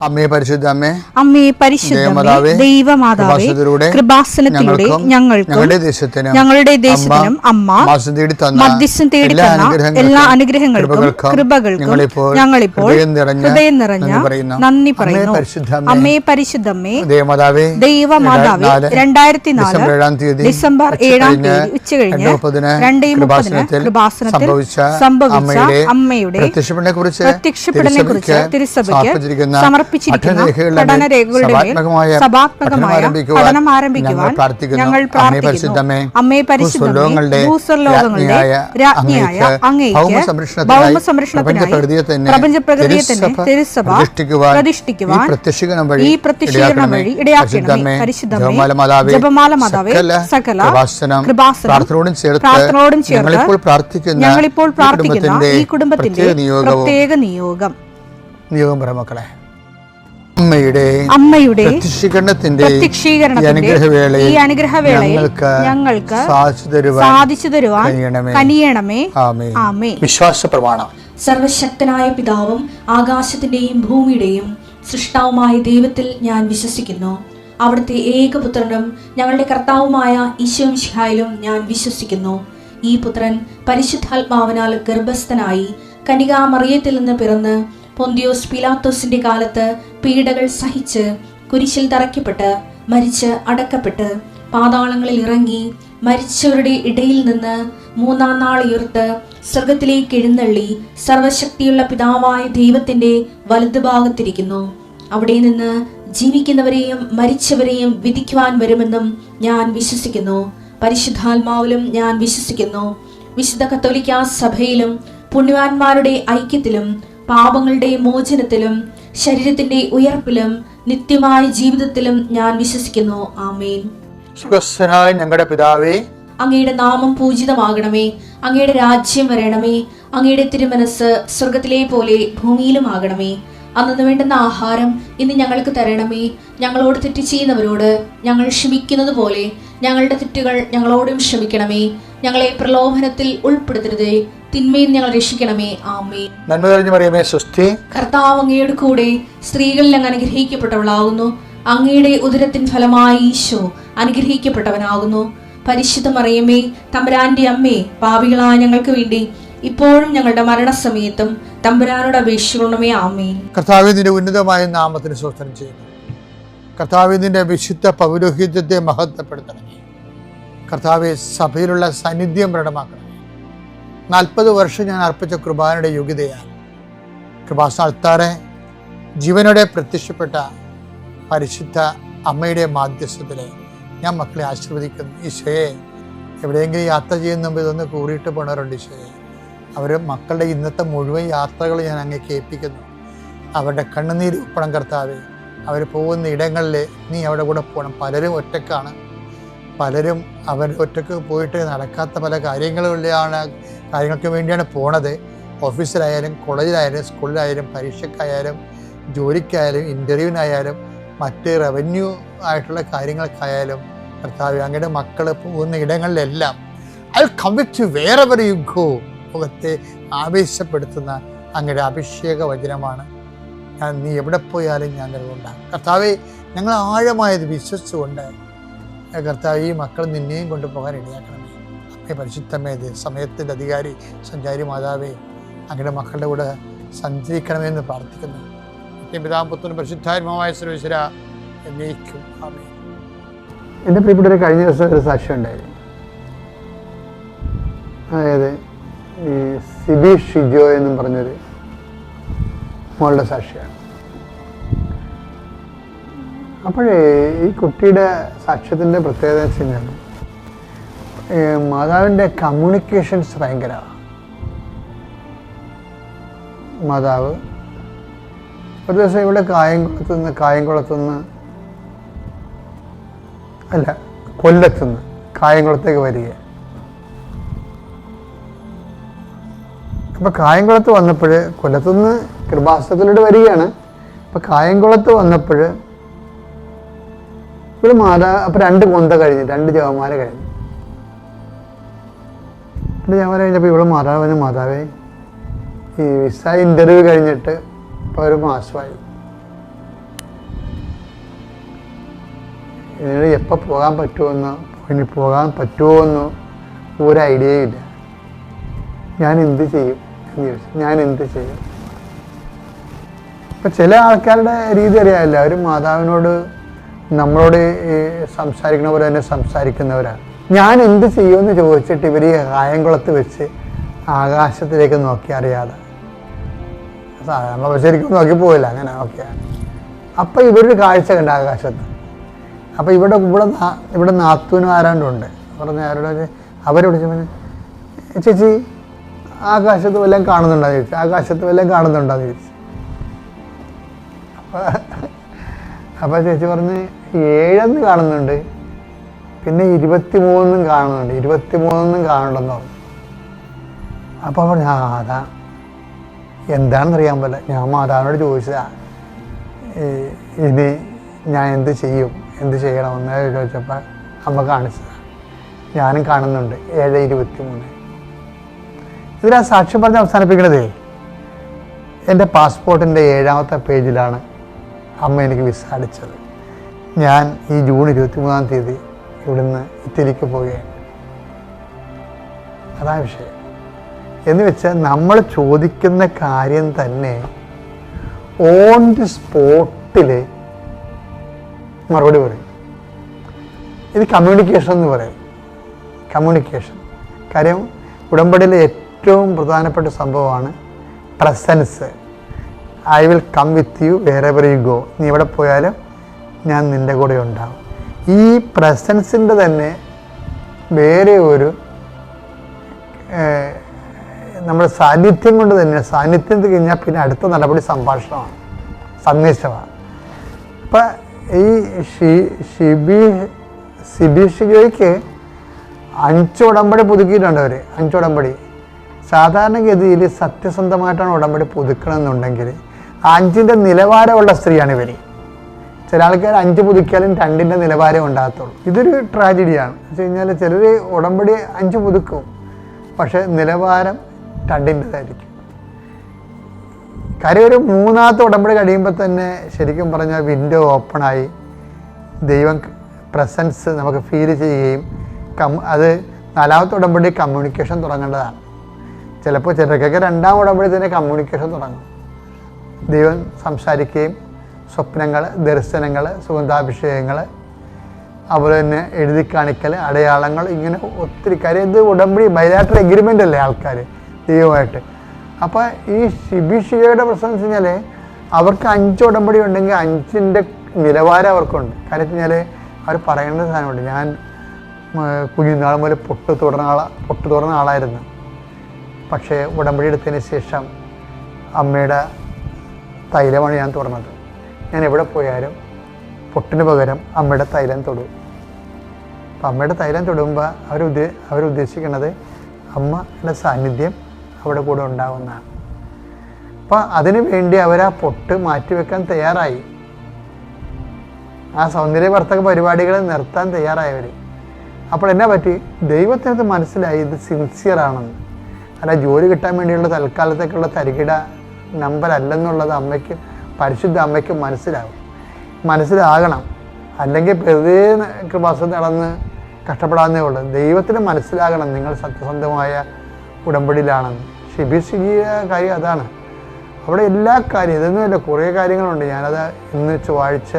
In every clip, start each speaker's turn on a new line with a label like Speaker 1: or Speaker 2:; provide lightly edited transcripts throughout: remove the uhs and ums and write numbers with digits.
Speaker 1: അമ്മേ പരിശുദ്ധ അമ്മേ,
Speaker 2: അമ്മേ പരിശുദ്ധമേ, ദൈവമാതാവേ, കൃപാസനത്തിലൂടെ ഞങ്ങളുടെ ദേശത്തിനും അമ്മ മധ്യസ്ഥം തേടി തന്ന എല്ലാ അനുഗ്രഹങ്ങൾക്കും കൃപകൾക്കും ഞങ്ങളിപ്പോൾ ഹൃദയം നിറഞ്ഞ നന്ദി പറയുന്നു. അമ്മേ പരിശുദ്ധമേ, ദൈവമാതാവേ, 2004 ഡിസംബർ 7 ഉച്ചകഴിഞ്ഞ് 2:30 കൃപാസനത്തിൽ സംഭവിച്ച അമ്മയുടെ പ്രത്യക്ഷപ്പെടലിനെ കുറിച്ച് തിരുസഭയ്ക്ക് സമർപ്പിച്ചിരിക്കുന്ന പഠനരേഖകളുടെ സഭാത്മകമായ പഠനം ആരംഭിക്കുവാൻ ഞങ്ങൾ പ്രാർത്ഥിക്കുന്നു. അമ്മേ പരിശുദ്ധമേ, ഭൂസ്വർലോകങ്ങളുടെ രാജ്ഞിയായ അങ്ങേയ്ക്ക് ഭൗമസംരക്ഷണത്തിനായി പ്രപഞ്ചപ്രകൃതിയെ തന്നെ തിരുസഭ പ്രതിഷ്ഠിക്കുവാൻ ഈ പ്രത്യക്ഷീകരണം വഴി ഇടയാക്കണമേ. പരിശുദ്ധമേ, ജപമാല മാതാവേ, സകല കൃപാസനം പ്രാർത്ഥനയോടും ചേർത്ത് ഞങ്ങളിപ്പോൾ പ്രാർത്ഥിക്കുന്ന ഈ കുടുംബത്തിന്റെ പ്രത്യേക നിയോഗം
Speaker 1: മക്കളെ, അമ്മയുടെ പ്രത്യക്ഷീകരണത്തിന്റെ ഈ അനുഗ്രഹവേളയിൽ
Speaker 2: ഞങ്ങൾക്ക് സാധിച്ചു തരുവാൻ കനിയണമേ. ആമേൻ.
Speaker 1: വിശ്വാസ പ്രമാണം.
Speaker 3: സർവശക്തനായ പിതാവും ആകാശത്തിന്റെയും ഭൂമിയുടെയും സൃഷ്ടാവുമായ ദൈവത്തിൽ ഞാൻ വിശ്വസിക്കുന്നു. അവിടുത്തെ ഏകപുത്രനും ഞങ്ങളുടെ കർത്താവുമായ ഈശോമിശിഹായിലും ഞാൻ വിശ്വസിക്കുന്നു. ഈ പുത്രൻ പരിശുദ്ധാത്മാവിനാൽ ഗർഭസ്ഥനായി കന്യകാമറിയത്തിൽ നിന്ന് പിറന്ന് പൊന്തിയോസ് പീലാത്തോസിന്റെ കാലത്ത് പീഡകൾ സഹിച്ച് കുരിശിൽ തറയ്ക്കപ്പെട്ട് മരിച്ച് അടക്കപ്പെട്ട് പാതാളങ്ങളിൽ ഇറങ്ങി മരിച്ചവരുടെ ഇടയിൽ നിന്ന് 3-ാം നാൾ ഉയർത്ത് സ്വർഗത്തിലേക്ക് എഴുന്നള്ളി സർവശക്തിയുള്ള പിതാവായ ദൈവത്തിന്റെ വലതുഭാഗത്തിരിക്കുന്നു. അവിടെ നിന്ന് ജീവിക്കുന്നവരെയും മരിച്ചവരെയും വിധിക്കുവാൻ വരുമെന്നും ഞാൻ വിശ്വസിക്കുന്നു. പരിശുദ്ധാത്മാവിലും ഞാൻ വിശ്വസിക്കുന്നു. വിശുദ്ധ കത്തോലിക്കാ സഭയിലും പുണ്യവാന്മാരുടെ ഐക്യത്തിലും പാപങ്ങളുടെ മോചനത്തിലും ശരീരത്തിന്റെ ഉയർപ്പിലും നിത്യമായ ജീവിതത്തിലും ഞാൻ വിശ്വസിക്കുന്നു. ആമേൻ.
Speaker 1: ഞങ്ങളുടെ പിതാവേ,
Speaker 3: അങ്ങയുടെ നാമം പൂജിതമാകണമേ. അങ്ങയുടെ രാജ്യം വരണമേ. അങ്ങയുടെ തിരുമനസ് സ്വർഗത്തിലെ പോലെ ഭൂമിയിലും ആകണമേ. അന്നു വേണ്ടുന്ന ആഹാരം ഇന്ന് ഞങ്ങൾക്ക് തരണമേ. ഞങ്ങളോട് തെറ്റ് ചെയ്യുന്നവരോട് ഞങ്ങൾ ക്ഷമിക്കുന്നത് പോലെ ഞങ്ങളുടെ തെറ്റുകൾ ഞങ്ങളോടും ക്ഷമിക്കണമേ. ഞങ്ങളെ പ്രലോഭനത്തിൽ ഉൾപ്പെടുത്തരുതേ, തിന്മയിൽ ഞങ്ങൾ രക്ഷിക്കണമേ. ആമേൻ.
Speaker 1: നന്മ നിറഞ്ഞ മറിയമേ, സ്വസ്തി.
Speaker 3: കർത്താവ് അങ്ങയുടെ കൂടെ സ്ത്രീകളിൽ അങ്ങ് അനുഗ്രഹിക്കപ്പെട്ടവളാകുന്നു. അങ്ങയുടെ ഉദരത്തിൻ ഫലമായി ഈശോ അനുഗ്രഹിക്കപ്പെട്ടവനാകുന്നു. പരിശുദ്ധ മറിയമേ, തമ്പുരാന്റെ അമ്മേ, പാപികളായ ഞങ്ങൾക്ക് വേണ്ടി ഇപ്പോഴും ഞങ്ങളുടെ മരണസമയത്തും തമ്പുരാനോട് അപേക്ഷിക്കണമേ. ആമേൻ.
Speaker 1: കർത്താവേ, നിന്റെ ഉന്നതമായ നാമത്തിന് സ്തോത്രം ചെയ്യുന്നു. കർത്താവേ, നിന്റെ വിശുദ്ധ പൗരോഹിത്യത്തെ മഹത്വപ്പെടുത്തണമേ. കർത്താവെ, സഭയിലുള്ള സാന്നിധ്യം പ്രകടമാക്കണമേ. 40 വർഷം ഞാൻ അർപ്പിച്ച കുർബാനയുടെ യോഗ്യതയാണ് കൃപാസ്ഥാനത്താറെ ജീവനോടെ പ്രത്യക്ഷപ്പെട്ട പരിശുദ്ധ അമ്മയുടെ മാധ്യസ്ഥത്തിലെ ഞാൻ മക്കളെ ആശീർവദിക്കുന്നു. ഈശോയെ, എവിടെയെങ്കിലും യാത്ര ചെയ്യുന്ന മുമ്പ് ഇതൊന്ന് കൂറിയിട്ട് പോണവരുണ്ട്. ഈശോയെ, അവർ മക്കളുടെ ഇന്നത്തെ മുഴുവൻ യാത്രകൾ ഞാൻ അങ്ങേക്ക് ഏൽപ്പിക്കുന്നു. അവരുടെ കണ്ണുനീര് ഉപ്പണം കർത്താവെ. അവർ പോകുന്ന ഇടങ്ങളിൽ നീ അവിടെ കൂടെ പോകണം. പലരും ഒറ്റക്കാണ്. പലരും അവർ ഒറ്റക്ക് പോയിട്ട് നടക്കാത്ത പല കാര്യങ്ങൾക്ക് വേണ്ടിയാണ് പോണത്. ഓഫീസിലായാലും കോളേജിലായാലും സ്കൂളിലായാലും പരീക്ഷയ്ക്കായാലും ജോലിക്കായാലും ഇൻ്റർവ്യൂവിനായാലും മറ്റ് റവന്യൂ ആയിട്ടുള്ള കാര്യങ്ങൾക്കായാലും കർത്താവ് അങ്ങയുടെ മക്കൾ പോകുന്ന ഇടങ്ങളിലെല്ലാം I come with you wherever you go. മുഖത്തെ ആവേശപ്പെടുത്തുന്ന അങ്ങയുടെ അഭിഷേക വചനമാണ്. നീ എവിടെ പോയാലും ഞാൻ നിലകൊണ്ടാകും. കർത്താവെ, ഞങ്ങൾ ആഴമായത് വിശ്വസിച്ചുകൊണ്ട് കർത്താവ് ഈ മക്കൾ നിന്നെയും കൊണ്ടുപോകാൻ ഇടയാക്കണമേ. അമ്മേ പരിശുദ്ധമേ, സമയത്തിൻ്റെ അധികാരി സഞ്ചാരി മാതാവേ, അങ്ങയുടെ മക്കളുടെ കൂടെ സഞ്ചരിക്കണമെന്ന് പ്രാർത്ഥിക്കുന്നു. പിതാവും പുത്രനും പരിശുദ്ധാത്മാവായ സർവ്വേശ്വര എന്നേക്കും ആമേൻ. എൻ്റെ പ്രിയപ്പെട്ടവരെ, കഴിഞ്ഞ ദിവസം ഒരു സാക്ഷ്യം ഉണ്ടായി. അതായത് ഈ സിബി ഷിജോ എന്നും പറഞ്ഞൊരു മോളുടെ സാക്ഷിയാണ്. അപ്പോഴേ ഈ കുട്ടിയുടെ സാക്ഷ്യത്തിൻ്റെ പ്രത്യേകത വെച്ചാൽ മാതാവിൻ്റെ കമ്മ്യൂണിക്കേഷൻസ് ഭയങ്കരമാണ്. മാതാവ് ഒരു ദിവസം ഇവിടെ കൊല്ലത്തുനിന്ന് കായംകുളത്തേക്ക് വരിക. അപ്പോൾ കായംകുളത്ത് വന്നപ്പോൾ, കൊല്ലത്തുനിന്ന് കൃപാസനത്തിലൂടെ വരികയാണ്. അപ്പോൾ കായംകുളത്ത് വന്നപ്പോൾ ഇവിടെ അപ്പോൾ 2 കൊന്ത കഴിഞ്ഞ് 2 ജവമാല കഴിഞ്ഞു. 2 ജവമാല കഴിഞ്ഞപ്പോൾ ഇവിടെ മാതാവേ, ഈ വിസ ഇൻ്റർവ്യൂ കഴിഞ്ഞിട്ട് ഇപ്പോൾ 1 മാസമായി. ഇതിന് എപ്പോൾ പോകാൻ പറ്റുമെന്നോ ഇനി പോകാൻ പറ്റുമോയെന്നോ ഒരു ഐഡിയയും ഇല്ല. ഞാൻ എന്ത് ചെയ്യും എന്ന് ചോദിച്ചു. ഞാൻ എന്ത് ചെയ്യും? ഇപ്പം ചില ആൾക്കാരുടെ രീതി അറിയാമല്ലോ, അവർ മാതാവിനോട് നമ്മളോട് സംസാരിക്കണ പോലെ തന്നെ സംസാരിക്കുന്നവരാണ്. ഞാൻ എന്ത് ചെയ്യുമെന്ന് ചോദിച്ചിട്ട് ഇവർ ഈ കായംകുളത്ത് വെച്ച് ആകാശത്തിലേക്ക് നോക്കി അറിയാതെ, സാധാരണ ശരിക്കും നോക്കി പോയില്ല, അങ്ങനെ നോക്കിയാണ്. അപ്പം ഇവരൊരു കാഴ്ച കണ്ട ആകാശത്ത്. അപ്പം ഇവിടെ നാത്തൂനും ആരാണ്ടുണ്ട് പറഞ്ഞ അവരോട് ചോദിച്ചു, ചേച്ചി ആകാശത്ത് വല്ലതും കാണുന്നുണ്ടോയെന്ന് ചോദിച്ചു. ആകാശത്ത് വല്ലതും കാണുന്നുണ്ടോയെന്ന് ചോദിച്ചു. അപ്പം ചേച്ചി പറഞ്ഞ് 7 കാണുന്നുണ്ട്, പിന്നെ 23 കാണുന്നുണ്ട്, 23 കാണുന്നുണ്ടെന്ന് പറഞ്ഞു. അപ്പോൾ പറഞ്ഞു അതാ എന്താണെന്നറിയാൻ പോലെ ഞാൻ മാതാവിനോട് ചോദിച്ചതാ, ഇനി ഞാൻ എന്ത് ചെയ്യണമെന്ന് ചോദിച്ചപ്പോൾ അമ്മ കാണിച്ചതാണ്. ഞാനും കാണുന്നുണ്ട് 7:23. ഇതിലാ സാക്ഷ്യം പറഞ്ഞ് അവസാനിപ്പിക്കണതേ, എൻ്റെ പാസ്പോർട്ടിൻ്റെ 7ാമത്തെ പേജിലാണ് അമ്മ എനിക്ക് വിസ അടിച്ചത്. ഞാൻ ഈ ജൂൺ 23-ാം തീയതി ഇവിടുന്ന് ഇറ്റലിക്ക് പോവുകയാണ്. അതാ വിഷയം. എന്ന് വെച്ചാൽ നമ്മൾ ചോദിക്കുന്ന കാര്യം തന്നെ ഓൺ ദി സ്പോട്ടിൽ മറുപടി പറയും. ഇത് കമ്മ്യൂണിക്കേഷൻ എന്ന് പറയും. കമ്മ്യൂണിക്കേഷൻ കാര്യം ഉടമ്പടിയിലെ ഏറ്റവും പ്രധാനപ്പെട്ട സംഭവമാണ് presence. I will come with you wherever you go. നീ എവിടെ പോയാലും ഞാൻ നിൻ്റെ കൂടെ ഉണ്ടാവും. ഈ പ്രസൻസിൻ്റെ തന്നെ വേറെ ഒരു നമ്മുടെ സാന്നിധ്യം കൊണ്ട് തന്നെ, സാന്നിധ്യം കഴിഞ്ഞാൽ പിന്നെ അടുത്ത നടപടി സംഭാഷണമാണ്, സന്ദേശമാണ്. ഇപ്പം ഈ സിബിഷിക്ക് 5 ഉടമ്പടി പുതുക്കിയിട്ടുണ്ട് അവർ. 5 ഉടമ്പടി. സാധാരണഗതിയിൽ സത്യസന്ധമായിട്ടാണ് ഉടമ്പടി പുതുക്കണമെന്നുണ്ടെങ്കിൽ 5ൻ്റെ നിലവാരമുള്ള സ്ത്രീയാണ് ഇവർ. ചില ആൾക്കാർ 5 പുതുക്കിയാലും 2ൻ്റെ നിലവാരം ഉണ്ടാകത്തുള്ളൂ. ഇതൊരു ട്രാജഡിയാണ്. വെച്ച് കഴിഞ്ഞാൽ ചിലർ ഉടമ്പടി 5 പുതുക്കും, പക്ഷേ നിലവാരം 2ൻ്റെതായിരിക്കും. കാര്യം ഒരു 3ാമത്തെ ഉടമ്പടി കഴിയുമ്പോൾ തന്നെ ശരിക്കും പറഞ്ഞാൽ വിൻഡോ ഓപ്പണായി ദൈവം പ്രസൻസ് നമുക്ക് ഫീൽ ചെയ്യുകയും അത് 4ാമത്തെ ഉടമ്പടി കമ്മ്യൂണിക്കേഷൻ തുടങ്ങേണ്ടതാണ്. ചിലപ്പോൾ ചിലർക്കൊക്കെ 2ാം ഉടമ്പടി തന്നെ കമ്മ്യൂണിക്കേഷൻ തുടങ്ങും. ദൈവം സംസാരിക്കുകയും സ്വപ്നങ്ങൾ, ദർശനങ്ങൾ, സുഗന്ധാഭിഷേകങ്ങൾ, അതുപോലെ തന്നെ എഴുതി കാണിക്കൽ, അടയാളങ്ങൾ, ഇങ്ങനെ ഒത്തിരി കാര്യം. ഇത് ഉടമ്പടി ബൈലാറ്ററൽ എഗ്രിമെൻ്റ് അല്ലേ ആൾക്കാർ ദൈവമായിട്ട്. അപ്പോൾ ഈ ശിബിഷിയുടെ പ്രശ്നം വെച്ച് കഴിഞ്ഞാൽ അവർക്ക് 5 ഉടമ്പടി ഉണ്ടെങ്കിൽ 5ൻ്റെ നിലവാരം അവർക്കുണ്ട്. കാര്യം വെച്ച് കഴിഞ്ഞാൽ അവർ പറയേണ്ട സാധനമുണ്ട്. ഞാൻ കുഞ്ഞുനാൾ മുതൽ പൊട്ട് തുറന്ന ആളായിരുന്നു. പക്ഷേ ഉടമ്പടി എടുത്തതിന് ശേഷം അമ്മയുടെ തൈലമാണ് ഞാൻ തുറന്നത്. ഞാൻ എവിടെ പോയാലും പൊട്ടിന് പകരം അമ്മയുടെ തൈലം തൊടും. അപ്പം അമ്മയുടെ തൈലം തൊടുമ്പോൾ അവരുദ്ദേശിക്കുന്നത് അമ്മയുടെ സാന്നിധ്യം അവിടെ കൂടെ ഉണ്ടാകുന്നതാണ്. അപ്പം അതിനു വേണ്ടി അവർ ആ പൊട്ട് മാറ്റിവെക്കാൻ തയ്യാറായി. ആ സൗന്ദര്യവർദ്ധക പരിപാടികൾ നിർത്താൻ തയ്യാറായവർ. അപ്പോൾ എന്നാ പറ്റി? ദൈവത്തിനത് മനസ്സിലായി ഇത് സിൻസിയറാണെന്ന്. അല്ല ജോലി കിട്ടാൻ വേണ്ടിയുള്ള തൽക്കാലത്തേക്കുള്ള തരികിട നമ്പർ അല്ലെന്നുള്ളത് അമ്മയ്ക്ക്, പരിശുദ്ധ അമ്മയ്ക്ക് മനസ്സിലാകണം. അല്ലെങ്കിൽ വെറുതെ കൃപാസനം നടന്ന് കഷ്ടപ്പെടാവുന്നേ ഉള്ളൂ. ദൈവത്തിന് മനസ്സിലാകണം നിങ്ങൾ സത്യസന്ധമായ ഉടമ്പടിയിലാണെന്ന്. ശിബിഷിയ കാര്യം അതാണ്. അവിടെ എല്ലാ കാര്യം ഇതൊന്നുമില്ല, കുറേ കാര്യങ്ങളുണ്ട്. ഞാനത് ഇന്ന് ചൊവ്വാഴ്ച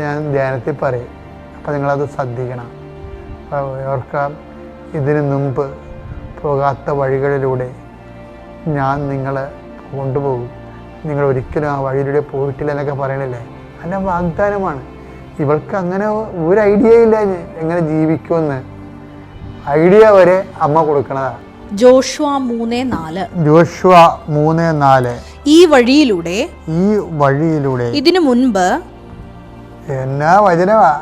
Speaker 1: ഞാൻ ധ്യാനത്തിൽ പറയും. അപ്പോൾ നിങ്ങളത് ശ്രദ്ധിക്കണം. ഓർക്കാം, ഇതിനു മുമ്പ് പോകാത്ത വഴികളിലൂടെ ഞാൻ നിങ്ങളെ കൊണ്ടുപോകും, നിങ്ങൾ ഒരിക്കലും ആ വഴിയിലൂടെ പോയിട്ടില്ല എന്നൊക്കെ പറയണില്ലേ. അല്ല വാഗ്ദാനമാണ്. ഇവൾക്ക് അങ്ങനെ ഒരു ഐഡിയ ഇല്ല എങ്ങനെ ജീവിക്കുമെന്ന്. ഐഡിയ വരെ അമ്മ കൊടുക്കണതാണ്.
Speaker 2: ജോഷുവ 3:4 ഈ വഴിയിലൂടെ ഇതിനു മുൻപ്
Speaker 1: എന്നാ വചനമാ.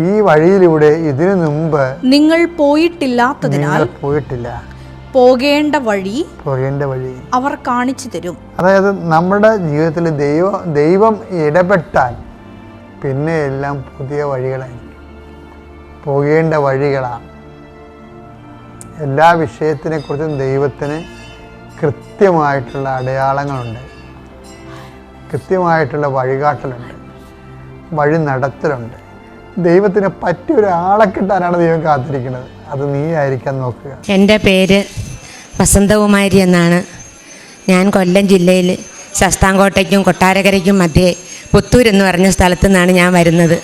Speaker 1: ഈ വഴിയിലൂടെ ഇതിനു മുമ്പ് നിങ്ങൾ
Speaker 2: പോയിട്ടില്ല, പോകേണ്ട വഴി അവർ കാണിച്ചു തരും.
Speaker 1: അതായത് നമ്മുടെ ജീവിതത്തിൽ ദൈവം ഇടപെട്ടാൽ പിന്നെ എല്ലാം പുതിയ വഴികളായിരിക്കും, പോകേണ്ട വഴികളാണ്. എല്ലാ വിഷയത്തിനെക്കുറിച്ചും ദൈവത്തിന് കൃത്യമായിട്ടുള്ള അടയാളങ്ങളുണ്ട്, കൃത്യമായിട്ടുള്ള വഴികാട്ടലുണ്ട്. വഴി നടത്തലുണ്ട്. ദൈവത്തിന് പറ്റിയ ഒരാളെ കിട്ടാനാണ് ദൈവം കാത്തിരിക്കുന്നത്. അത് നീ ആയിരിക്കാൻ നോക്കുക.
Speaker 4: എൻ്റെ പേര് വസന്തകുമാരി എന്നാണ്. ഞാൻ കൊല്ലം ജില്ലയിൽ ശാസ്താംകോട്ടയ്ക്കും കൊട്ടാരക്കരയ്ക്കും മധ്യേ പുത്തൂർ എന്ന് പറഞ്ഞ സ്ഥലത്തു നിന്നാണ് ഞാൻ വരുന്നത്.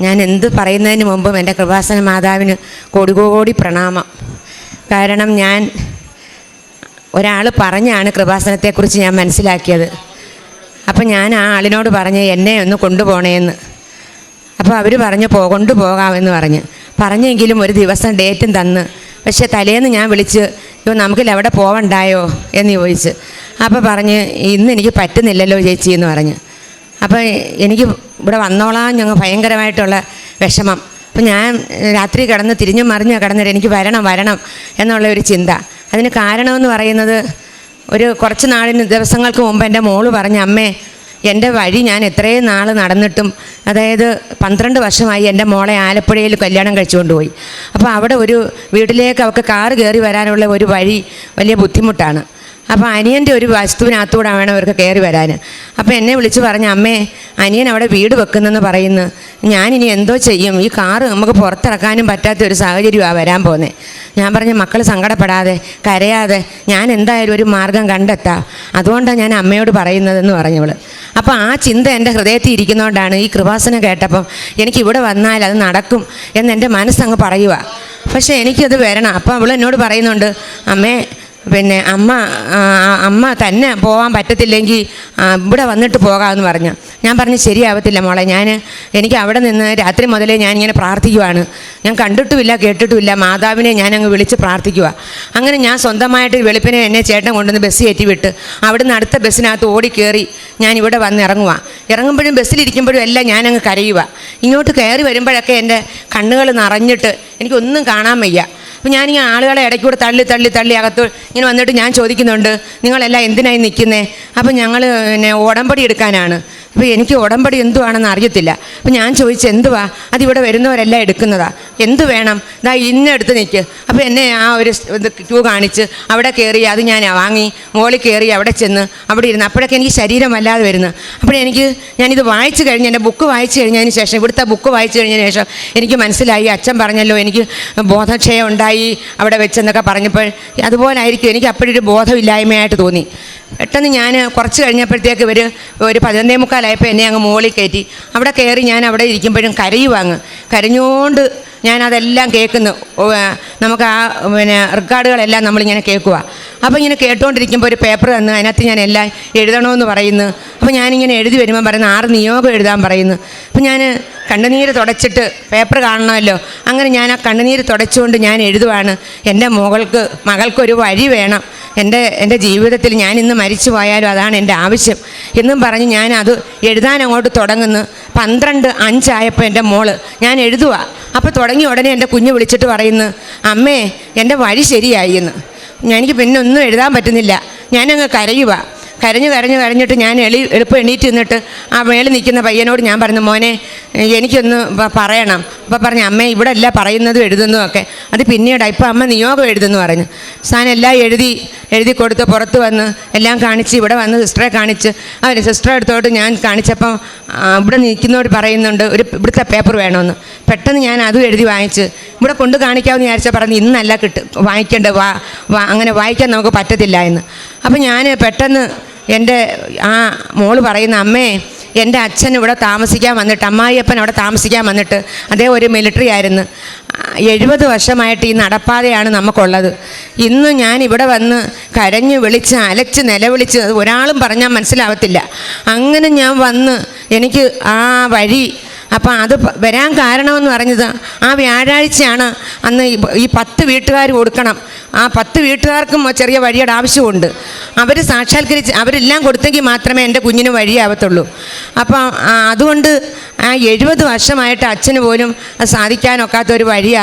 Speaker 4: ഞാൻ എന്ത് പറയുന്നതിന് മുമ്പും എൻ്റെ കൃപാസന മാതാവിന് കോടി പ്രണാമം. കാരണം ഞാൻ ഒരാൾ പറഞ്ഞാണ് കൃപാസനത്തെക്കുറിച്ച് ഞാൻ മനസ്സിലാക്കിയത്. അപ്പം ഞാൻ ആ ആളിനോട് പറഞ്ഞ് എന്നെ ഒന്ന് കൊണ്ടുപോകണേന്ന്. അപ്പോൾ അവർ പറഞ്ഞു കൊണ്ടുപോകാമെന്ന് പറഞ്ഞെങ്കിലും ഒരു ദിവസം ഡേറ്റും തന്ന്. പക്ഷേ തലേന്ന് ഞാൻ വിളിച്ച് നമുക്കില്ല അവിടെ പോവണ്ടായോ എന്ന് ചോദിച്ച്. അപ്പോൾ പറഞ്ഞ് ഇന്ന് എനിക്ക് പറ്റുന്നില്ലല്ലോ ചേച്ചി എന്ന് പറഞ്ഞ്. അപ്പോൾ എനിക്ക് ഇവിടെ വന്നോളാം ഞങ്ങൾ ഭയങ്കരമായിട്ടുള്ള വിഷമം. അപ്പം ഞാൻ രാത്രി തിരിഞ്ഞും മറിഞ്ഞ് കിടന്നിട്ട് എനിക്ക് വരണം എന്നുള്ള ഒരു ചിന്ത. അതിന് കാരണമെന്ന് പറയുന്നത് കുറച്ച് ദിവസങ്ങൾക്ക് മുമ്പ് എൻ്റെ മോള് പറഞ്ഞ അമ്മേ എൻ്റെ വഴി ഞാൻ എത്രയും നാൾ നടന്നിട്ടും, അതായത് 12 വർഷമായി എൻ്റെ മോളെ ആലപ്പുഴയിൽ കല്യാണം കഴിച്ചുകൊണ്ട് പോയി. അപ്പോൾ അവിടെ ഒരു വീട്ടിലേക്ക് അവൾക്ക് കാറ് കയറി വരാനുള്ള ഒരു വഴി വലിയ ബുദ്ധിമുട്ടാണ്. അപ്പോൾ അനിയൻ്റെ ഒരു വസ്തുവിനകത്തൂടെ വേണം അവർക്ക് കയറി വരാൻ. അപ്പോൾ എന്നെ വിളിച്ച് പറഞ്ഞ അമ്മേ അനിയൻ അവിടെ വീട് വെക്കുന്നെന്ന് പറയുന്നു, ഞാനിനി എന്തോ ചെയ്യും, ഈ കാറ് നമുക്ക് പുറത്തിറക്കാനും പറ്റാത്ത ഒരു സാഹചര്യമാണ് വരാൻ പോകുന്നത്. ഞാൻ പറഞ്ഞു മക്കൾ സങ്കടപ്പെടാതെ കരയാതെ ഞാൻ എന്തായാലും ഒരു മാർഗം കണ്ടെത്താം, അതുകൊണ്ടാണ് ഞാൻ അമ്മയോട് പറയുന്നതെന്ന് പറഞ്ഞവൾ. അപ്പോൾ ആ ചിന്ത എൻ്റെ ഹൃദയത്തിൽ ഇരിക്കുന്നതുകൊണ്ടാണ് ഈ കൃപാസനം കേട്ടപ്പം എനിക്കിവിടെ വന്നാൽ അത് നടക്കും എന്നെൻ്റെ മനസ്സങ്ങ് പറയുക. പക്ഷേ എനിക്കത് വരണം. അപ്പോൾ അവൾ എന്നോട് പറയുന്നുണ്ട് അമ്മേ പിന്നെ അമ്മ തന്നെ പോകാൻ പറ്റത്തില്ലെങ്കിൽ ഇവിടെ വന്നിട്ട് പോകാമെന്ന് പറഞ്ഞു. ഞാൻ പറഞ്ഞു ശരിയാവത്തില്ല മോളെ, എനിക്ക് അവിടെ നിന്ന് രാത്രി മുതലേ ഞാനിങ്ങനെ പ്രാർത്ഥിക്കുവാണ്. ഞാൻ കണ്ടിട്ടുമില്ല കേട്ടിട്ടുമില്ല, മാതാവിനെ ഞാനങ്ങ് വിളിച്ച് പ്രാർത്ഥിക്കുക. അങ്ങനെ ഞാൻ സ്വന്തമായിട്ട് വെളുപ്പിനെ എന്നെ ചേട്ടൻ കൊണ്ടുവന്ന് ബസ് കയറ്റി വിട്ട് അവിടുന്ന് അടുത്ത ബസ്സിനകത്ത് ഓടിക്കയറി ഞാനിവിടെ വന്ന് ഇറങ്ങുമ്പോഴും ബസ്സിലിരിക്കുമ്പോഴും എല്ലാം ഞാനങ്ങ് കരയുക. ഇങ്ങോട്ട് കയറി വരുമ്പോഴൊക്കെ എൻ്റെ കണ്ണുകൾ നിറഞ്ഞിട്ട് എനിക്കൊന്നും കാണാൻ വയ്യ. അപ്പോൾ ഞാനിങ്ങനെ ആളുകളെ ഇടയ്ക്കൂടെ തള്ളി അകത്ത് ഇങ്ങനെ വന്നിട്ട് ഞാൻ ചോദിക്കുന്നുണ്ട് നിങ്ങളെല്ലാം എന്തിനായി നിൽക്കുന്നേ? അപ്പം ഞങ്ങൾ പിന്നെ ഉടമ്പടി എടുക്കാനാണ്. അപ്പോൾ എനിക്ക് ഉടമ്പടി എന്തുവാണെന്ന് അറിയത്തില്ല. അപ്പോൾ ഞാൻ ചോദിച്ചു എന്തുവാ? അതിവിടെ വരുന്നവരെല്ലാം എടുക്കുന്നതാ, എന്ത് വേണം? ഇതാ ഇന്നെടുത്ത് നിൽക്ക്. അപ്പോൾ എന്നെ ആ ഒരു ക്യൂ കാണിച്ച് അവിടെ കയറി അത് ഞാൻ വാങ്ങി മോളിൽ കയറി അവിടെ ചെന്ന് അവിടെ ഇരുന്ന്. അപ്പോഴൊക്കെ എനിക്ക് ശരീരം വല്ലാതെ വരുന്നു. ഞാനിത് വായിച്ചു കഴിഞ്ഞ് എൻ്റെ ബുക്ക് വായിച്ചു കഴിഞ്ഞതിന് ശേഷം, ഇവിടുത്തെ ബുക്ക് വായിച്ചു കഴിഞ്ഞതിന് ശേഷം എനിക്ക് മനസ്സിലായി അച്ഛൻ പറഞ്ഞല്ലോ എനിക്ക് ബോധക്ഷയം ഉണ്ടായി അവിടെ വെച്ചെന്നൊക്കെ പറഞ്ഞപ്പോൾ അതുപോലെ ആയിരിക്കും. എനിക്ക് അപ്പോഴൊരു ബോധമില്ലായ്മയായിട്ട് തോന്നി. പെട്ടെന്ന് ഞാൻ കുറച്ച് കഴിഞ്ഞപ്പോഴത്തേക്ക് ഒരു 11:45 എന്നെ അങ്ങ് മുകളിൽ കയറ്റി. അവിടെ കയറി ഞാൻ അവിടെ ഇരിക്കുമ്പോഴും കരഞ്ഞുകൊണ്ട് ഞാനതെല്ലാം കേൾക്കുന്നു. നമുക്ക് ആ പിന്നെ റെക്കോർഡുകളെല്ലാം നമ്മളിങ്ങനെ കേൾക്കുക. അപ്പോൾ ഇങ്ങനെ കേട്ടുകൊണ്ടിരിക്കുമ്പോൾ ഒരു പേപ്പർ തന്ന് അതിനകത്ത് ഞാൻ എല്ലാം എഴുതണമെന്ന് പറയുന്നു. അപ്പോൾ ഞാനിങ്ങനെ എഴുതി വരുമ്പോൾ പറയുന്നു 6 നിയോഗം എഴുതാൻ പറയുന്നു. അപ്പോൾ ഞാൻ കണ്ണുനീര് തുടച്ചിട്ട് പേപ്പർ കാണണമല്ലോ, അങ്ങനെ ഞാൻ ആ കണ്ണുനീര് തുടച്ചുകൊണ്ട് ഞാൻ എഴുതുവാണ്. എൻ്റെ മകൾക്കൊരു വഴി വേണം, എൻ്റെ ജീവിതത്തിൽ ഞാൻ ഇന്ന് മരിച്ചു പോയാലും അതാണ് എൻ്റെ ആവശ്യം എന്നും പറഞ്ഞ് ഞാൻ അത് എഴുതാൻ അങ്ങോട്ട് തുടങ്ങുന്നു. 12:05 ആയപ്പോൾ എൻ്റെ മോള് ഞാൻ എഴുതുക. അപ്പോൾ തുടങ്ങി ഉടനെ എൻ്റെ കുഞ്ഞ് വിളിച്ചിട്ട് പറയുന്നു അമ്മേ എൻ്റെ വഴി ശരിയായി എന്ന്. എനിക്ക് പിന്നെ ഒന്നും എഴുതാൻ പറ്റുന്നില്ല, ഞാനങ്ങ് കരഞ്ഞിട്ട് ഞാൻ എളുപ്പം എണീറ്റ് നിന്നിട്ട് ആ മേളിൽ നിൽക്കുന്ന പയ്യനോട് ഞാൻ പറഞ്ഞു മോനെ എനിക്കൊന്ന് പറയണം. അപ്പോൾ പറഞ്ഞു അമ്മേ ഇവിടെ എല്ലാം പറയുന്നതും എഴുതുന്നതും ഒക്കെ അത് പിന്നീടാണ്, ഇപ്പം അമ്മ നിയോഗം എഴുതുന്നു പറഞ്ഞു. സാധനം എല്ലാം എഴുതി കൊടുത്ത് പുറത്ത് വന്ന് എല്ലാം കാണിച്ച് ഇവിടെ വന്ന് സിസ്റ്ററെ കാണിച്ച് സിസ്റ്ററെ അടുത്തോട്ട് ഞാൻ കാണിച്ചപ്പം ഇവിടെ നിൽക്കുന്നവർ പറയുന്നുണ്ട് ഇവിടുത്തെ പേപ്പർ വേണമെന്ന്. പെട്ടെന്ന് ഞാൻ അതും എഴുതി വാങ്ങിച്ച് ഇവിടെ കൊണ്ട് കാണിക്കാമെന്ന് വിചാരിച്ചാൽ പറഞ്ഞു ഇന്നല്ല വായിക്കേണ്ടത്, അങ്ങനെ വായിക്കാൻ നമുക്ക് പറ്റത്തില്ല എന്ന്. അപ്പം ഞാൻ പെട്ടെന്ന് എൻ്റെ ആ മോള് പറയുന്ന അമ്മേ എൻ്റെ അച്ഛൻ ഇവിടെ താമസിക്കാൻ വന്നിട്ട്, അമ്മായിയപ്പൻ അവിടെ താമസിക്കാൻ വന്നിട്ട്, അതേ ഒരു മിലിറ്ററി ആയിരുന്നു. 70 വർഷമായിട്ട് ഈ നടപ്പാതയാണ് നമുക്കുള്ളത്. ഇന്ന് ഞാൻ ഇവിടെ വന്ന് കരഞ്ഞ് വിളിച്ച് അലച്ച് നിലവിളിച്ച് ഒരാളും പറഞ്ഞാൽ മനസ്സിലാവത്തില്ല. അങ്ങനെ ഞാൻ വന്ന് എനിക്ക് ആ വഴി അപ്പം അത് വരാൻ കാരണമെന്ന് പറഞ്ഞത് ആ വ്യാഴാഴ്ചയാണ്. അന്ന് ഈ 10 വീട്ടുകാർ കൊടുക്കണം. ആ 10 വീട്ടുകാർക്കും ചെറിയ വഴിയുടെ ആവശ്യമുണ്ട്. അവർ സാക്ഷാത്കരിച്ച് അവരെല്ലാം കൊടുത്തെങ്കിൽ മാത്രമേ എൻ്റെ കുഞ്ഞിന് വഴിയാവത്തുള്ളൂ. അപ്പം അതുകൊണ്ട് ആ 70 വർഷമായിട്ട് അച്ഛന് പോലും അത് സാധിക്കാനൊക്കാത്തൊരു വഴിയാണ്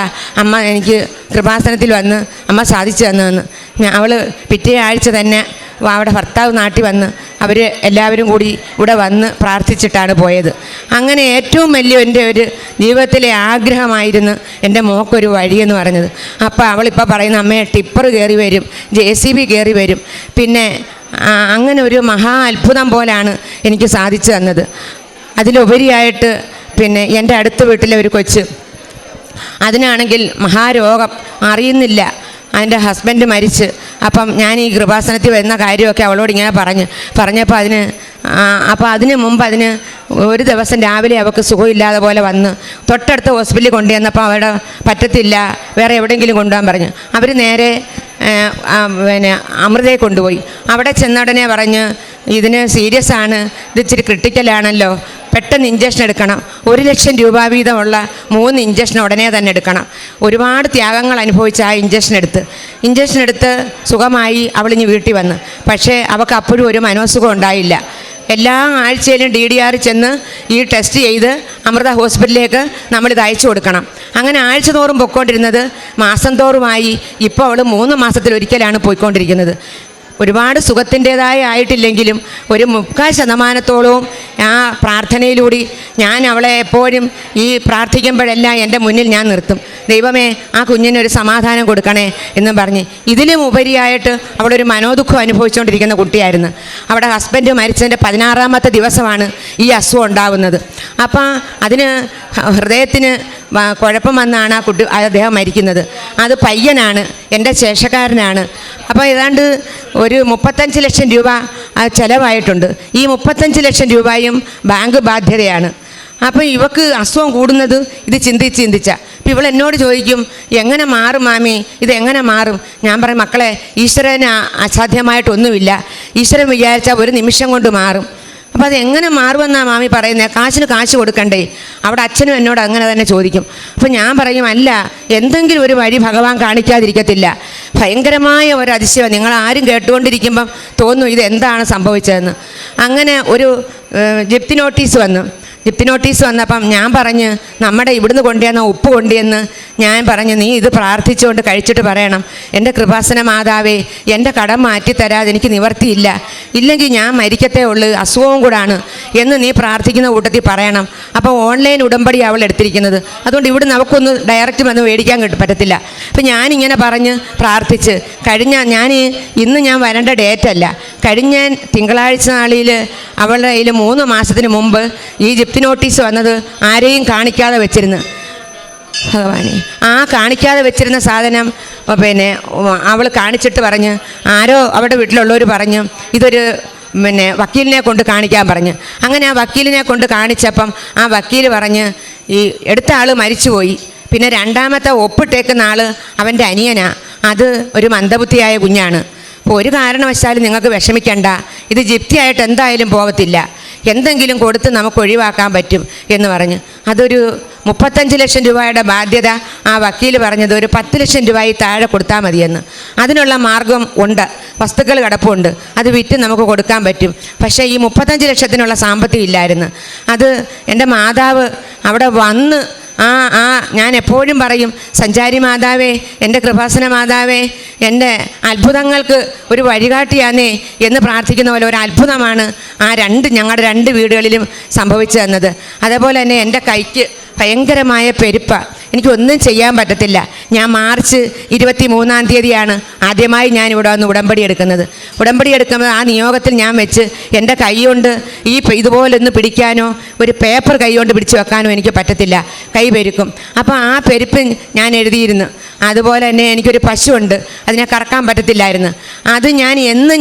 Speaker 4: അമ്മ എനിക്ക് കൃപാസനത്തിൽ വന്ന് അമ്മ സാധിച്ചു തന്നതെന്ന്. അവൾ പിറ്റേ ആഴ്ച തന്നെ അവിടെ ഭർത്താവ് നാട്ടിൽ വന്ന് അവർ എല്ലാവരും കൂടി ഇവിടെ വന്ന് പ്രാർത്ഥിച്ചിട്ടാണ് പോയത്. അങ്ങനെ ഏറ്റവും വലിയ എൻ്റെ ഒരു ജീവിതത്തിലെ ആഗ്രഹമായിരുന്നു എൻ്റെ മോക്കൊരു വഴിയെന്ന് പറഞ്ഞത്. അപ്പോൾ അവളിപ്പോൾ പറയുന്ന അമ്മയെ ടിപ്പർ കയറി വരും, JCB കയറി വരും, പിന്നെ അങ്ങനെ ഒരു മഹാ അത്ഭുതം പോലാണ് എനിക്ക് സാധിച്ചു തന്നത്. അതിലുപരിയായിട്ട് പിന്നെ എൻ്റെ അടുത്ത വീട്ടിലെ ഒരു കൊച്ച്, അതിനാണെങ്കിൽ മഹാരോഗം അറിയുന്നില്ല, അതിൻ്റെ ഹസ്ബൻഡ് മരിച്ച്. അപ്പം ഞാൻ ഈ കൃപാസനത്തിൽ വരുന്ന കാര്യമൊക്കെ അവളോട് ഇങ്ങനെ പറഞ്ഞപ്പോൾ അതിന് മുമ്പ് ഒരു ദിവസം രാവിലെ അവൾക്ക് സുഖമില്ലാതെ പോലെ വന്ന് തൊട്ടടുത്ത ഹോസ്പിറ്റലിൽ കൊണ്ടുവന്നപ്പോൾ അവിടെ പറ്റത്തില്ല, വേറെ എവിടെയെങ്കിലും കൊണ്ടുപോകാൻ പറഞ്ഞു. അവർ നേരെ പിന്നെ അമൃതയെ കൊണ്ടുപോയി. അവിടെ ചെന്നുടനെ പറഞ്ഞ് ഇതിന് സീരിയസ് ആണ്, ഇത് ഇച്ചിരി ക്രിട്ടിക്കലാണല്ലോ, പെട്ടെന്ന് ഇഞ്ചക്ഷൻ എടുക്കണം, 1 ലക്ഷം രൂപ വീതമുള്ള 3 ഇഞ്ചക്ഷൻ ഉടനെ തന്നെ എടുക്കണം. ഒരുപാട് ത്യാഗങ്ങൾ അനുഭവിച്ച ആ ഇഞ്ചക്ഷൻ എടുത്ത് സുഖമായി അവളിഞ്ഞ് വീട്ടിൽ വന്ന്. പക്ഷേ അവൾക്ക് അപ്പോഴും ഒരു മനോസുഖം ഉണ്ടായില്ല. എല്ലാ ആഴ്ചയിലും DDR ചെന്ന് ഈ ടെസ്റ്റ് ചെയ്ത് അമൃത ഹോസ്പിറ്റലിലേക്ക് നമ്മളിത് അയച്ചു കൊടുക്കണം. അങ്ങനെ ആഴ്ച തോറും പൊയ്ക്കൊണ്ടിരുന്നത് മാസം തോറുമായി ഇപ്പോൾ അവൾ 3 മാസത്തിലൊരിക്കലാണ് പോയിക്കൊണ്ടിരിക്കുന്നത്. ഒരുപാട് സുഖത്തിൻ്റേതായ ആയിട്ടില്ലെങ്കിലും ഒരു 40% ആ പ്രാർത്ഥനയിലൂടെ ഞാൻ അവളെ എപ്പോഴും ഈ പ്രാർത്ഥിക്കുമ്പോഴെല്ലാം എൻ്റെ മുന്നിൽ ഞാൻ നിർത്തും. ദൈവമേ, ആ കുഞ്ഞിനൊരു സമാധാനം കൊടുക്കണേ എന്നും പറഞ്ഞ്. ഇതിലും ഉപരിയായിട്ട് അവളൊരു മനോദുഃഖം അനുഭവിച്ചുകൊണ്ടിരിക്കുന്ന കുട്ടിയായിരുന്നു. അവിടെ ഹസ്ബൻഡ് മരിച്ചതിൻ്റെ 16ാമത്തെ ദിവസമാണ് ഈ അസുഖം ഉണ്ടാവുന്നത്. അപ്പം അതിന് ഹൃദയത്തിന് കുഴപ്പം വന്നാണ് അദ്ദേഹം മരിക്കുന്നത്. അത് പയ്യനാണ്, എൻ്റെ ശേഷക്കാരനാണ്. അപ്പോൾ ഏതാണ്ട് ഒരു 35 ലക്ഷം രൂപ ചിലവായിട്ടുണ്ട്. ഈ 35 ലക്ഷം രൂപയും ബാങ്ക് ബാധ്യതയാണ്. അപ്പോൾ ഇവക്ക് അസുഖം കൂടുന്നത് ഇത് ചിന്തിച്ച. അപ്പോൾ ഇവൾ എന്നോട് ചോദിക്കും, എങ്ങനെ മാറും മാമി, ഇതെങ്ങനെ മാറും? ഞാൻ പറയും, മക്കളെ, ഈശ്വരന് അസാധ്യമായിട്ടൊന്നുമില്ല. ഈശ്വരൻ വിചാരിച്ചാൽ ഒരു നിമിഷം കൊണ്ട് മാറും. അപ്പോൾ അത് എങ്ങനെ മാറുമെന്നാണ് മാമി പറയുന്നത്? കാശ് കൊടുക്കണ്ടേ? അവിടെ അച്ഛനും എന്നോട് അങ്ങനെ തന്നെ ചോദിക്കും. അപ്പോൾ ഞാൻ പറയും, അല്ല, എന്തെങ്കിലും ഒരു വഴി ഭഗവാൻ കാണിക്കാതിരിക്കത്തില്ല. ഭയങ്കരമായ ഒരു അതിശയം നിങ്ങളാരും കേട്ടുകൊണ്ടിരിക്കുമ്പം തോന്നും ഇത് എന്താണ് സംഭവിച്ചതെന്ന്. അങ്ങനെ ഒരു ജപ്തി നോട്ടീസ് വന്നപ്പം ഞാൻ പറഞ്ഞ്, നമ്മുടെ ഇവിടുന്ന് കൊണ്ടുവന്ന ഉപ്പ് കൊണ്ടുവന്ന് ഞാൻ പറഞ്ഞു, നീ ഇത് പ്രാർത്ഥിച്ചുകൊണ്ട് കഴിച്ചിട്ട് പറയണം, എൻ്റെ കൃപാസന മാതാവേ, എൻ്റെ കടം മാറ്റിത്തരാതെ എനിക്ക് നിവർത്തിയില്ല, ഇല്ലെങ്കിൽ ഞാൻ മരിക്കത്തേ ഉള്ളൂ, അസുഖവും കൂടാണ് എന്ന് നീ പ്രാർത്ഥിക്കുന്ന കൂട്ടത്തിൽ പറയണം. അപ്പോൾ ഓൺലൈൻ ഉടമ്പടി അവൾ എടുത്തിരിക്കുന്നത്, അതുകൊണ്ട് ഇവിടുന്ന് അവൾക്കൊന്ന് ഡയറക്റ്റ് വന്ന് മേടിക്കാൻ പറ്റത്തില്ല. അപ്പം ഞാനിങ്ങനെ പറഞ്ഞ് പ്രാർത്ഥിച്ച് ഇന്ന് ഞാൻ വരേണ്ട ഡേറ്റല്ല, കഴിഞ്ഞ തിങ്കളാഴ്ച നാളിൽ അവളുടെ കയ്യിൽ 3 മാസത്തിന് മുമ്പ് ഈ ജപ്തി നോട്ടീസ് വന്നത് ആരെയും കാണിക്കാതെ വെച്ചിരുന്നു. ഭഗവാനെ, ആ കാണിക്കാതെ വെച്ചിരുന്ന സാധനം പിന്നെ അവൾ കാണിച്ചിട്ട് പറഞ്ഞ്, ആരോ അവിടെ വീട്ടിലുള്ളവർ പറഞ്ഞു ഇതൊരു വക്കീലിനെ കൊണ്ട് കാണിക്കാൻ പറഞ്ഞു. അങ്ങനെ ആ വക്കീലിനെ കൊണ്ട് കാണിച്ചപ്പം ആ വക്കീൽ പറഞ്ഞ്, ഈ എടുത്ത ആൾ മരിച്ചുപോയി, പിന്നെ രണ്ടാമത്തെ ഒപ്പിട്ടേക്കുന്ന ആൾ അവൻ്റെ അനിയനാ, അത് ഒരു മന്ദബുദ്ധിയായ കുഞ്ഞാണ്. അപ്പോൾ ഒരു കാരണവശാലും നിങ്ങൾക്ക് വിഷമിക്കണ്ട, ഇത് ജപ്തിയായിട്ട് എന്തായാലും പോകത്തില്ല, എന്തെങ്കിലും കൊടുത്ത് നമുക്ക് ഒഴിവാക്കാൻ പറ്റും എന്ന് പറഞ്ഞ്. അതൊരു 35 ലക്ഷം രൂപയുടെ ബാധ്യത ആ വക്കീൽ പറഞ്ഞത് ഒരു 10 ലക്ഷം രൂപയിൽ താഴെ കൊടുത്താൽ മതിയെന്ന്. അതിനുള്ള മാർഗം ഉണ്ട്, വസ്തുക്കൾ കിടപ്പുണ്ട്, അത് വിറ്റ് നമുക്ക് കൊടുക്കാൻ പറ്റും. പക്ഷേ ഈ 35 ലക്ഷത്തിനുള്ള സാമ്പത്തികം ഇല്ലായിരുന്നു. അത് എൻ്റെ മാതാവ് അവിടെ വന്ന് ഞാൻ എപ്പോഴും പറയും, സഞ്ചാരി മാതാവേ, എൻ്റെ കൃപാസന മാതാവേ, എൻ്റെ അത്ഭുതങ്ങൾക്ക് ഒരു വഴികാട്ടിയാന്നേ എന്ന് പ്രാർത്ഥിക്കുന്ന പോലെ ഒരു അത്ഭുതമാണ് ഞങ്ങളുടെ 2 വീടുകളിലും സംഭവിച്ചു തന്നത്. അതേപോലെ തന്നെ എൻ്റെ കൈക്ക് ഭയങ്കരമായ പെരുപ്പ, എനിക്കൊന്നും ചെയ്യാൻ പറ്റത്തില്ല. ഞാൻ മാർച്ച് 23-ാം തീയതിയാണ് ആദ്യമായി ഞാൻ ഇവിടെ വന്ന് ഉടമ്പടി എടുക്കുമ്പോൾ ആ നിയോഗത്തിൽ ഞാൻ വെച്ച് എൻ്റെ കൈ കൊണ്ട് ഇതുപോലൊന്ന് പിടിക്കാനോ ഒരു പേപ്പർ കൈ കൊണ്ട് പിടിച്ച് വെക്കാനോ എനിക്ക് പറ്റത്തില്ല, കൈ പെരുക്കും. അപ്പോൾ ആ പെരുപ്പ് ഞാൻ എഴുതിയിരുന്നു. അതുപോലെ തന്നെ എനിക്കൊരു പശുവുണ്ട്, അതിനെ കറക്കാൻ പറ്റത്തില്ലായിരുന്നു. അത്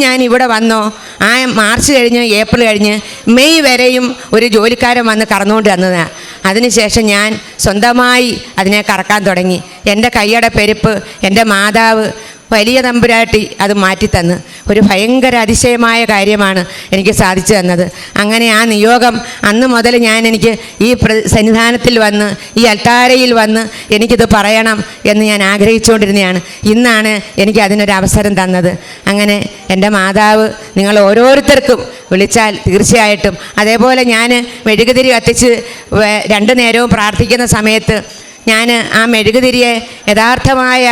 Speaker 4: ഞാൻ ഇവിടെ വന്നോ, ആ മാർച്ച് കഴിഞ്ഞ് ഏപ്രിൽ കഴിഞ്ഞ് മെയ് വരെയും ഒരു ജോലിക്കാരൻ വന്ന് കറന്നുകൊണ്ട് തന്നതാണ്. അതിനുശേഷം ഞാൻ സ്വന്തമായി അതിനെ കറക്കാൻ തുടങ്ങി. എൻ്റെ കൈയുടെ പെരുപ്പ് എൻ്റെ മാതാവ് വലിയ തമ്പുരാട്ടി അത് മാറ്റിത്തന്ന് ഒരു ഭയങ്കര അതിശയമായ കാര്യമാണ് എനിക്ക് സാധിച്ചു തന്നത്. അങ്ങനെ ആ നിയോഗം അന്ന് മുതൽ എനിക്ക് ഈ സന്നിധാനത്തിൽ വന്ന് ഈ അൾത്താരയിൽ വന്ന് എനിക്കിത് പറയണം എന്ന് ഞാൻ ആഗ്രഹിച്ചുകൊണ്ടിരുന്നതാണ്. ഇന്നാണ് എനിക്ക് അതിനൊരു അവസരം തന്നത്. അങ്ങനെ എൻ്റെ മാതാവ് നിങ്ങൾ ഓരോരുത്തർക്കും വിളിച്ചാൽ തീർച്ചയായിട്ടും, അതേപോലെ ഞാൻ മെഴുകുതിരി കത്തിച്ച് 2 നേരവും പ്രാർത്ഥിക്കുന്ന സമയത്ത് ഞാൻ ആ മെഴുകുതിരിയെ യഥാർത്ഥമായ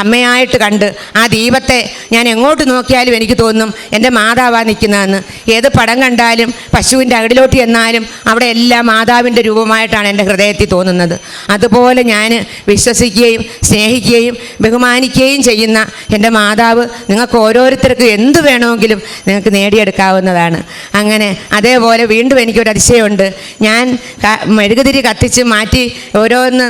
Speaker 4: അമ്മയായിട്ട് കണ്ട് ആ ദീപത്തെ ഞാൻ എങ്ങോട്ട് നോക്കിയാലും എനിക്ക് തോന്നും എൻ്റെ മാതാവാ നിൽക്കുന്നതെന്ന്. ഏത് പടം കണ്ടാലും പശുവിൻ്റെ അകടിലോട്ട് ചെന്നാലും അവിടെ എല്ലാം മാതാവിൻ്റെ രൂപമായിട്ടാണ് എൻ്റെ ഹൃദയത്തിൽ തോന്നുന്നത്. അതുപോലെ ഞാൻ വിശ്വസിക്കുകയും സ്നേഹിക്കുകയും ബഹുമാനിക്കുകയും ചെയ്യുന്ന എൻ്റെ മാതാവ് നിങ്ങൾക്ക് ഓരോരുത്തർക്കും എന്ത് വേണമെങ്കിലും നിങ്ങൾക്ക് നേടിയെടുക്കാവുന്നതാണ്. അങ്ങനെ അതേപോലെ വീണ്ടും എനിക്കൊരു അതിശയമുണ്ട്. ഞാൻ മെഴുകുതിരി കത്തിച്ച് മാറ്റി ഓരോന്ന്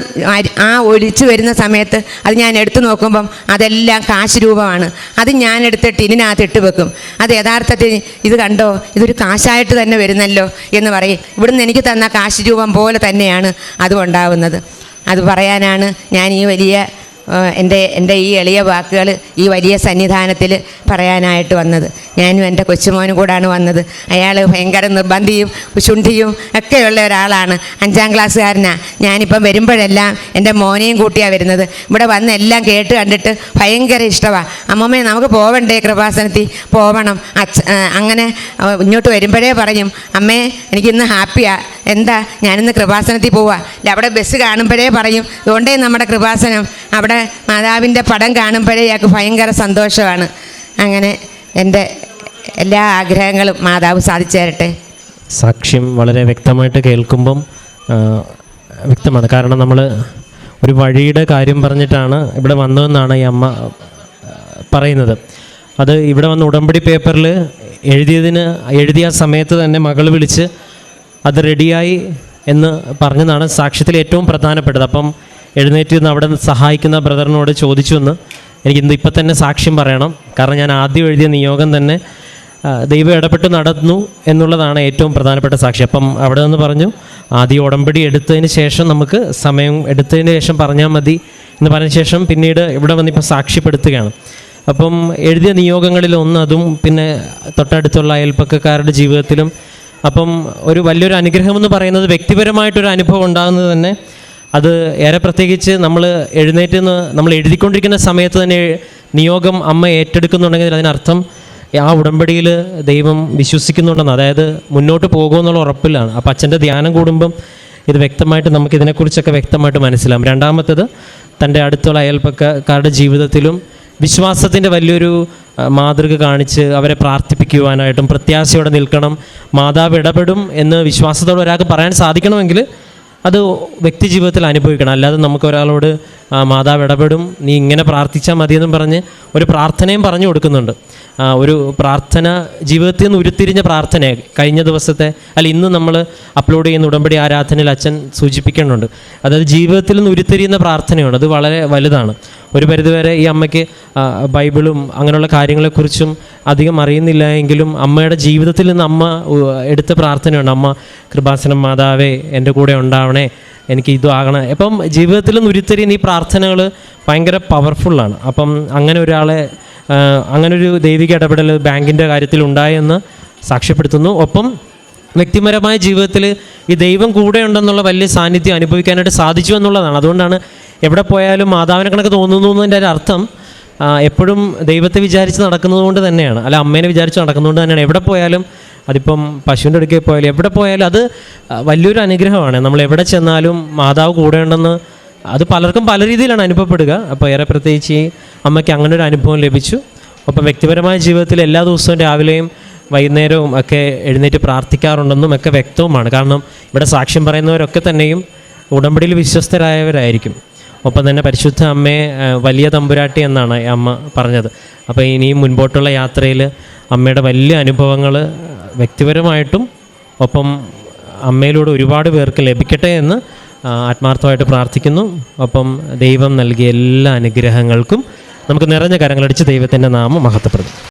Speaker 4: ആ ഒലിച്ചു വരുന്ന സമയത്ത് അത് ഞാൻ എടുത്തു നോക്കുമ്പം അതെല്ലാം കാശ് രൂപമാണ്. അത് ഞാൻ എടുത്തിട്ട് ഇതിനകത്ത് ഇട്ട് വെക്കും. അത് യഥാർത്ഥത്തിൽ ഇത് കണ്ടോ, ഇതൊരു കാശായിട്ട് തന്നെ വരുന്നല്ലോ എന്ന് പറയും. ഇവിടുന്ന് എനിക്ക് തന്ന കാശ് രൂപം പോലെ തന്നെയാണ് അതും ഉണ്ടാവുന്നത്. അത് പറയാനാണ് ഞാൻ ഈ വലിയ എൻ്റെ ഈ എളിയ വാക്കുകൾ ഈ വലിയ സന്നിധാനത്തിൽ പറയാനായിട്ട് വന്നത്. ഞാനും എൻ്റെ കൊച്ചുമോനും കൂടാണ് വന്നത്. അയാൾ ഭയങ്കര നിർബന്ധിയും ശുണ്ഠിയും ഒക്കെയുള്ള ഒരാളാണ്. 5ാം ക്ലാസ്സുകാരനാണ്. ഞാനിപ്പം വരുമ്പോഴെല്ലാം എൻ്റെ മോനെയും കൂട്ടിയാണ് വരുന്നത്. ഇവിടെ വന്ന് എല്ലാം കേട്ട് കണ്ടിട്ട് ഭയങ്കര ഇഷ്ടമാണ്. അമ്മമ്മേ നമുക്ക് പോവണ്ടേ കൃപാസനത്തിൽ? പോവണം. അങ്ങനെ ഇങ്ങോട്ട് വരുമ്പോഴേ പറയും, അമ്മേ എനിക്കിന്ന് ഹാപ്പിയാണ്. എന്താ ഞാനിന്ന് കൃപാസനത്തിൽ പോവാ. അവിടെ ബസ് കാണുമ്പോഴേ പറയും, അതുകൊണ്ടേ നമ്മുടെ കൃപാസനം. അവിടെ മാതാവിൻ്റെ പടം കാണുമ്പോഴേ ഇയാൾക്ക് ഭയങ്കര സന്തോഷമാണ്. അങ്ങനെ എൻ്റെ എല്ലാ ആഗ്രഹങ്ങളും മാതാവ് സാധിച്ചു തരട്ടെ.
Speaker 5: സാക്ഷ്യം വളരെ വ്യക്തമായിട്ട് കേൾക്കുമ്പം വ്യക്തമാണ്. കാരണം നമ്മൾ ഒരു വഴിയുടെ കാര്യം പറഞ്ഞിട്ടാണ് ഇവിടെ വന്നതെന്നാണ് ഈ അമ്മ പറയുന്നത്. അത് ഇവിടെ വന്ന് ഉടമ്പടി പേപ്പറിൽ എഴുതിയ സമയത്ത് തന്നെ മകൾ വിളിച്ച് അത് റെഡിയായി എന്ന് പറഞ്ഞതാണ് സാക്ഷ്യത്തിൽ ഏറ്റവും പ്രധാനപ്പെട്ടത്. അപ്പം എഴുന്നേറ്റ് നിന്ന് അവിടെ സഹായിക്കുന്ന ബ്രദറിനോട് ചോദിച്ചു എന്ന് എനിക്കിന്ന് ഇപ്പം തന്നെ സാക്ഷ്യം പറയണം. കാരണം ഞാൻ ആദ്യം എഴുതിയ നിയോഗം തന്നെ ദൈവം ഇടപെട്ട് നടന്നു എന്നുള്ളതാണ് ഏറ്റവും പ്രധാനപ്പെട്ട സാക്ഷ്യം. അപ്പം അവിടെ നിന്ന് പറഞ്ഞു, ആദ്യം ഉടമ്പടി എടുത്തതിന് ശേഷം നമുക്ക് സമയം എടുത്തതിന് ശേഷം പറഞ്ഞാൽ മതി എന്ന് പറഞ്ഞ ശേഷം പിന്നീട് ഇവിടെ വന്നിപ്പോൾ സാക്ഷ്യപ്പെടുത്തുകയാണ്. അപ്പം എഴുതിയ നിയോഗങ്ങളിൽ ഒന്ന് അതും പിന്നെ തൊട്ടടുത്തുള്ള അയൽപ്പക്കക്കാരുടെ ജീവിതത്തിലും. അപ്പം ഒരു വലിയൊരു അനുഗ്രഹം എന്ന് പറയുന്നത് വ്യക്തിപരമായിട്ടൊരു അനുഭവം ഉണ്ടാകുന്നത് തന്നെ അത് ഏറെ പ്രത്യേകിച്ച് നമ്മൾ എഴുന്നേറ്റ് നിന്ന് നമ്മൾ എഴുതിക്കൊണ്ടിരിക്കുന്ന സമയത്ത് തന്നെ നിയോഗം അമ്മ ഏറ്റെടുക്കുന്നുണ്ടെങ്കിൽ അതിനർത്ഥം ആ ഉടമ്പടിയിൽ ദൈവം വിശ്വസിക്കുന്നുണ്ടെന്ന്, അതായത് മുന്നോട്ട് പോകുമെന്നുള്ള ഉറപ്പിലാണ്. അപ്പോൾ അച്ഛൻ്റെ ധ്യാനം കൂടുമ്പം ഇത് വ്യക്തമായിട്ട് നമുക്ക് ഇതിനെക്കുറിച്ചൊക്കെ വ്യക്തമായിട്ട് മനസ്സിലാവും. രണ്ടാമത്തേത് തൻ്റെ അടുത്തുള്ള അയൽപ്പക്കക്കാരുടെ ജീവിതത്തിലും വിശ്വാസത്തിൻ്റെ വലിയൊരു മാതൃക കാണിച്ച് അവരെ പ്രാർത്ഥിപ്പിക്കുവാനായിട്ടും പ്രത്യാശയോടെ നിൽക്കണം. മാതാവ് ഇടപെടും എന്ന് വിശ്വാസത്തോടെ ഒരാൾക്ക് പറയാൻ സാധിക്കണമെങ്കിൽ അത് വ്യക്തി ജീവിതത്തിൽ അനുഭവിക്കണം. അല്ലാതെ നമുക്ക് ഒരാളോട് മാതാവ് ഇടപെടും, നീ ഇങ്ങനെ പ്രാർത്ഥിച്ചാൽ മതിയെന്നും പറഞ്ഞ് ഒരു പ്രാർത്ഥനയും പറഞ്ഞു കൊടുക്കുന്നുണ്ട്. ഒരു പ്രാർത്ഥന ജീവിതത്തിൽ നിന്ന് ഉരുത്തിരിഞ്ഞ പ്രാർത്ഥന കഴിഞ്ഞ ദിവസത്തെ ഇന്ന് നമ്മൾ അപ്ലോഡ് ചെയ്യുന്ന ഉടമ്പടി ആരാധനയിൽ അച്ഛൻ സൂചിപ്പിക്കുന്നുണ്ട്. അതായത് ജീവിതത്തിൽ നിന്ന് ഉരുത്തിരിയുന്ന പ്രാർത്ഥനയാണ്. അത് വളരെ വലുതാണ്. ഒരു പരിധിവരെ ഈ അമ്മയ്ക്ക് ബൈബിളും അങ്ങനെയുള്ള കാര്യങ്ങളെക്കുറിച്ചും അധികം അറിയുന്നില്ല എങ്കിലും അമ്മയുടെ ജീവിതത്തിൽ നിന്ന് അമ്മ എടുത്ത പ്രാർത്ഥനയുണ്ട്. അമ്മ കൃപാസനം മാതാവേ എൻ്റെ കൂടെ ഉണ്ടാവണേ, എനിക്ക് ഇതും ആകണേ. അപ്പം ജീവിതത്തിൽ നിന്ന് ഉരുത്തിരിയുന്ന ഈ പ്രാർത്ഥനകൾ ഭയങ്കര പവർഫുള്ളാണ്. അപ്പം അങ്ങനെ ഒരാളെ അങ്ങനൊരു ദൈവിക ഇടപെടൽ ബാങ്കിൻ്റെ കാര്യത്തിൽ ഉണ്ടായെന്ന് സാക്ഷ്യപ്പെടുത്തുന്നു. ഒപ്പം വ്യക്തിപരമായ ജീവിതത്തിൽ ഈ ദൈവം കൂടെ ഉണ്ടെന്നുള്ള വലിയ സാന്നിധ്യം അനുഭവിക്കാനായിട്ട് സാധിച്ചു എന്നുള്ളതാണ്. അതുകൊണ്ടാണ് എവിടെ പോയാലും മാതാവിനെ കണക്ക് തോന്നുന്നു എന്നതിൻ്റെ ഒരു അർത്ഥം എപ്പോഴും ദൈവത്തെ വിചാരിച്ച് നടക്കുന്നത് കൊണ്ട് തന്നെയാണ്. അല്ല, അമ്മേനെ വിചാരിച്ച് നടക്കുന്നതുകൊണ്ട് തന്നെയാണ്. എവിടെ പോയാലും, അതിപ്പം പശുവിൻ്റെ അടുക്കൽ പോയാലും എവിടെ പോയാലും അത് വലിയൊരു അനുഗ്രഹമാണ്. നമ്മൾ എവിടെ ചെന്നാലും മാതാവ് കൂടെ ഉണ്ടെന്ന് അത് പലർക്കും പല രീതിയിലാണ് അനുഭവപ്പെടുക. അപ്പോൾ ഏറെ പ്രത്യേകിച്ച് ഈ അമ്മയ്ക്ക് അങ്ങനെ ഒരു അനുഭവം ലഭിച്ചു. ഒപ്പം വ്യക്തിപരമായ ജീവിതത്തിൽ എല്ലാ ദിവസവും രാവിലെയും വൈകുന്നേരവും ഒക്കെ എഴുന്നേറ്റ് പ്രാർത്ഥിക്കാറുണ്ടെന്നും ഒക്കെ വ്യക്തവുമാണ്. കാരണം ഇവിടെ സാക്ഷ്യം പറയുന്നവരൊക്കെ തന്നെയും ഉടമ്പടിയിൽ വിശ്വസ്തരായവരായിരിക്കും. ഒപ്പം തന്നെ പരിശുദ്ധ അമ്മയെ വലിയ തമ്പുരാട്ടി എന്നാണ് അമ്മ പറഞ്ഞത്. അപ്പോൾ ഇനിയും മുൻപോട്ടുള്ള യാത്രയിൽ അമ്മയുടെ വലിയ അനുഭവങ്ങൾ വ്യക്തിപരമായിട്ടും ഒപ്പം അമ്മയിലൂടെ ഒരുപാട് പേർക്ക് ലഭിക്കട്ടെ എന്ന് ആത്മാർത്ഥമായിട്ട് പ്രാർത്ഥിക്കുന്നു. ഒപ്പം ദൈവം നൽകിയ എല്ലാ അനുഗ്രഹങ്ങൾക്കും നമുക്ക് നിറഞ്ഞ കരങ്ങളടിച്ച് ദൈവത്തിൻ്റെ നാമം മഹത്വപ്പെടുത്തും.